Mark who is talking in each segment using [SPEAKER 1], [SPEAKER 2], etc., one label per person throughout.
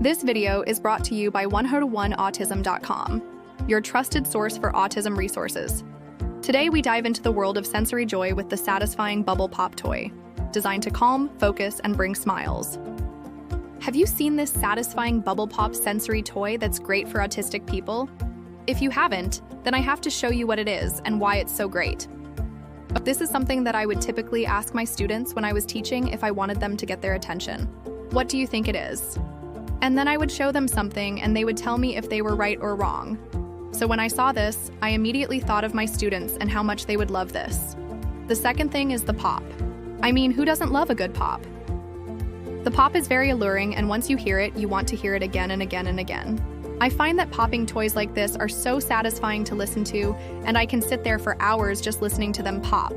[SPEAKER 1] This video is brought to you by 101autism.com, your trusted source for autism resources. Today we dive into the world of sensory joy with the satisfying Bubble Pop toy, designed to calm, focus, and bring smiles. Have you seen this satisfying Bubble Pop sensory toy that's great for autistic people? If you haven't, then I have to show you what it is and why it's so great. This is something that I would typically ask my students when I was teaching if I wanted them to get their attention. What do you think it is? And then I would show them something and they would tell me if they were right or wrong. So when I saw this, I immediately thought of my students and how much they would love this. The second thing is the pop. I mean, who doesn't love a good pop? The pop is very alluring, and once you hear it, you want to hear it again and again and again. I find that popping toys like this are so satisfying to listen to, and I can sit there for hours just listening to them pop.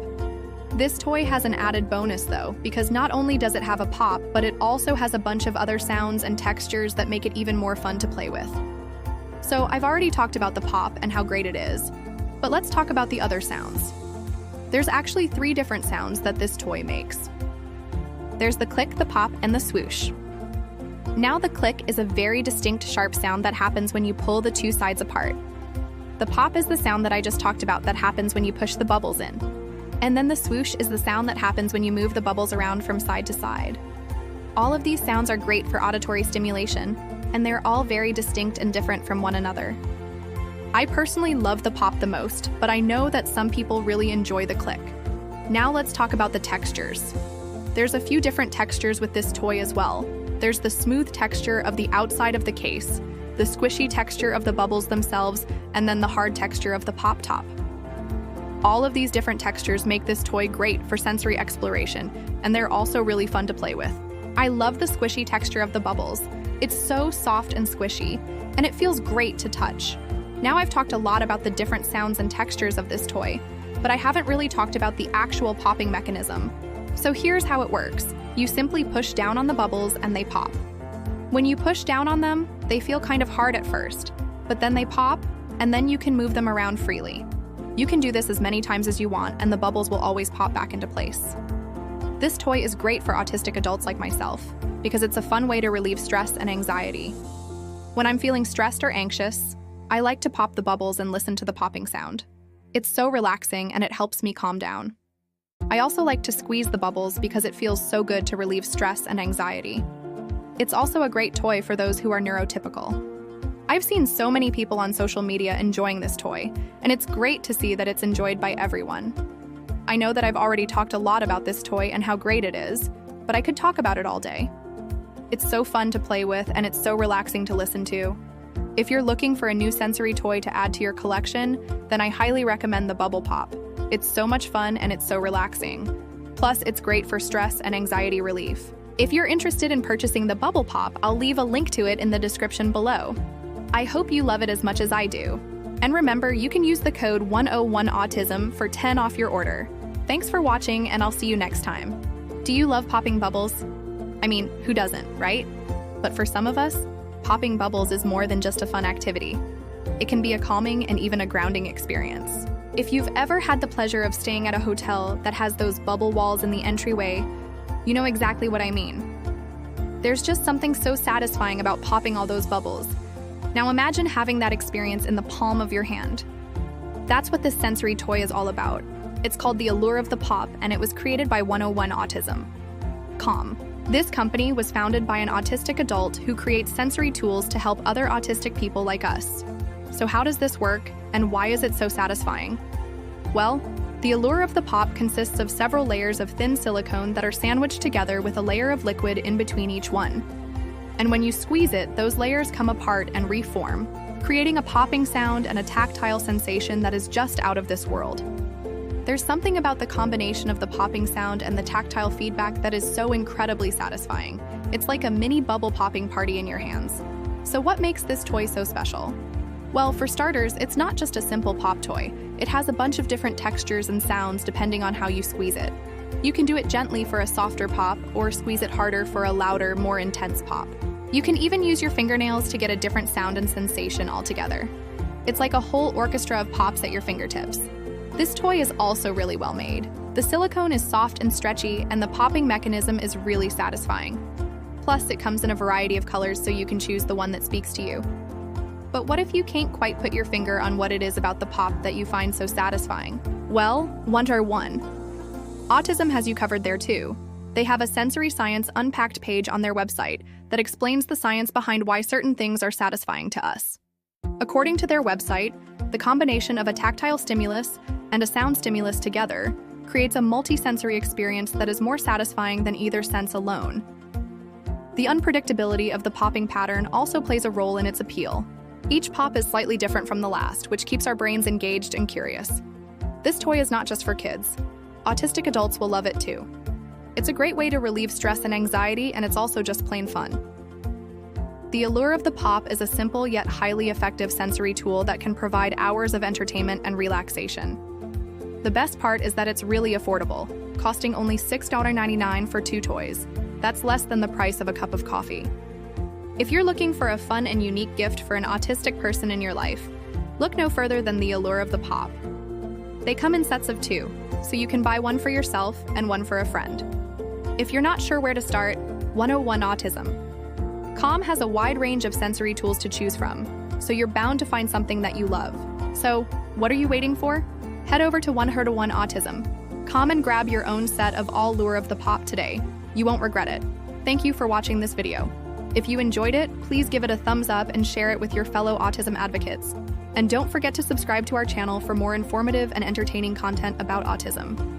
[SPEAKER 1] This toy has an added bonus though, because not only does it have a pop, but it also has a bunch of other sounds and textures that make it even more fun to play with. So I've already talked about the pop and how great it is, but let's talk about the other sounds. There's actually 3 different sounds that this toy makes. There's the click, the pop, and the swoosh. Now the click is a very distinct sharp sound that happens when you pull the 2 sides apart. The pop is the sound that I just talked about that happens when you push the bubbles in. And then the swoosh is the sound that happens when you move the bubbles around from side to side. All of these sounds are great for auditory stimulation, and they're all very distinct and different from one another. I personally love the pop the most, but I know that some people really enjoy the click. Now let's talk about the textures. There's a few different textures with this toy as well. There's the smooth texture of the outside of the case, the squishy texture of the bubbles themselves, and then the hard texture of the pop top. All of these different textures make this toy great for sensory exploration, and they're also really fun to play with. I love the squishy texture of the bubbles. It's so soft and squishy, and it feels great to touch. Now I've talked a lot about the different sounds and textures of this toy, but I haven't really talked about the actual popping mechanism. So here's how it works. You simply push down on the bubbles and they pop. When you push down on them, they feel kind of hard at first, but then they pop, and then you can move them around freely. You can do this as many times as you want, and the bubbles will always pop back into place. This toy is great for autistic adults like myself, because it's a fun way to relieve stress and anxiety. When I'm feeling stressed or anxious, I like to pop the bubbles and listen to the popping sound. It's so relaxing and it helps me calm down. I also like to squeeze the bubbles because it feels so good to relieve stress and anxiety. It's also a great toy for those who are neurotypical. I've seen so many people on social media enjoying this toy, and it's great to see that it's enjoyed by everyone. I know that I've already talked a lot about this toy and how great it is, but I could talk about it all day. It's so fun to play with, and it's so relaxing to listen to. If you're looking for a new sensory toy to add to your collection, then I highly recommend the Bubble Pop. It's so much fun and it's so relaxing. Plus, it's great for stress and anxiety relief. If you're interested in purchasing the Bubble Pop, I'll leave a link to it in the description below. I hope you love it as much as I do. And remember, you can use the code 101autism for 10 off your order. Thanks for watching, and I'll see you next time. Do you love popping bubbles? I mean, who doesn't, right? But for some of us, popping bubbles is more than just a fun activity. It can be a calming and even a grounding experience. If you've ever had the pleasure of staying at a hotel that has those bubble walls in the entryway, you know exactly what I mean. There's just something so satisfying about popping all those bubbles. Now imagine having that experience in the palm of your hand. That's what this sensory toy is all about. It's called the Allure of the Pop, and it was created by 101autism.com. This company was founded by an autistic adult who creates sensory tools to help other autistic people like us. So how does this work, and why is it so satisfying? Well, the Allure of the Pop consists of several layers of thin silicone that are sandwiched together with a layer of liquid in between each one. And when you squeeze it, those layers come apart and reform, creating a popping sound and a tactile sensation that is just out of this world. There's something about the combination of the popping sound and the tactile feedback that is so incredibly satisfying. It's like a mini bubble popping party in your hands. So what makes this toy so special? Well, for starters, it's not just a simple pop toy. It has a bunch of different textures and sounds depending on how you squeeze it. You can do it gently for a softer pop, or squeeze it harder for a louder, more intense pop. You can even use your fingernails to get a different sound and sensation altogether. It's like a whole orchestra of pops at your fingertips. This toy is also really well made. The silicone is soft and stretchy, and the popping mechanism is really satisfying. Plus, it comes in a variety of colors so you can choose the one that speaks to you. But what if you can't quite put your finger on what it is about the pop that you find so satisfying? Well, 101autism has you covered there too. They have a sensory science unpacked page on their website that explains the science behind why certain things are satisfying to us. According to their website, the combination of a tactile stimulus and a sound stimulus together creates a multi-sensory experience that is more satisfying than either sense alone. The unpredictability of the popping pattern also plays a role in its appeal. Each pop is slightly different from the last, which keeps our brains engaged and curious. This toy is not just for kids. Autistic adults will love it too. It's a great way to relieve stress and anxiety, and it's also just plain fun. The allure of the pop is a simple yet highly effective sensory tool that can provide hours of entertainment and relaxation. The best part is that it's really affordable, costing only $6.99 for 2 toys. That's less than the price of a cup of coffee. If you're looking for a fun and unique gift for an autistic person in your life, look no further than the allure of the pop. They come in sets of 2, so you can buy one for yourself and one for a friend. If you're not sure where to start, 101autism.com has a wide range of sensory tools to choose from, so you're bound to find something that you love. So, what are you waiting for? Head over to 101autism.com and grab your own set of all lure of the pop today. You won't regret it. Thank you for watching this video. If you enjoyed it, please give it a thumbs up and share it with your fellow autism advocates. And don't forget to subscribe to our channel for more informative and entertaining content about autism.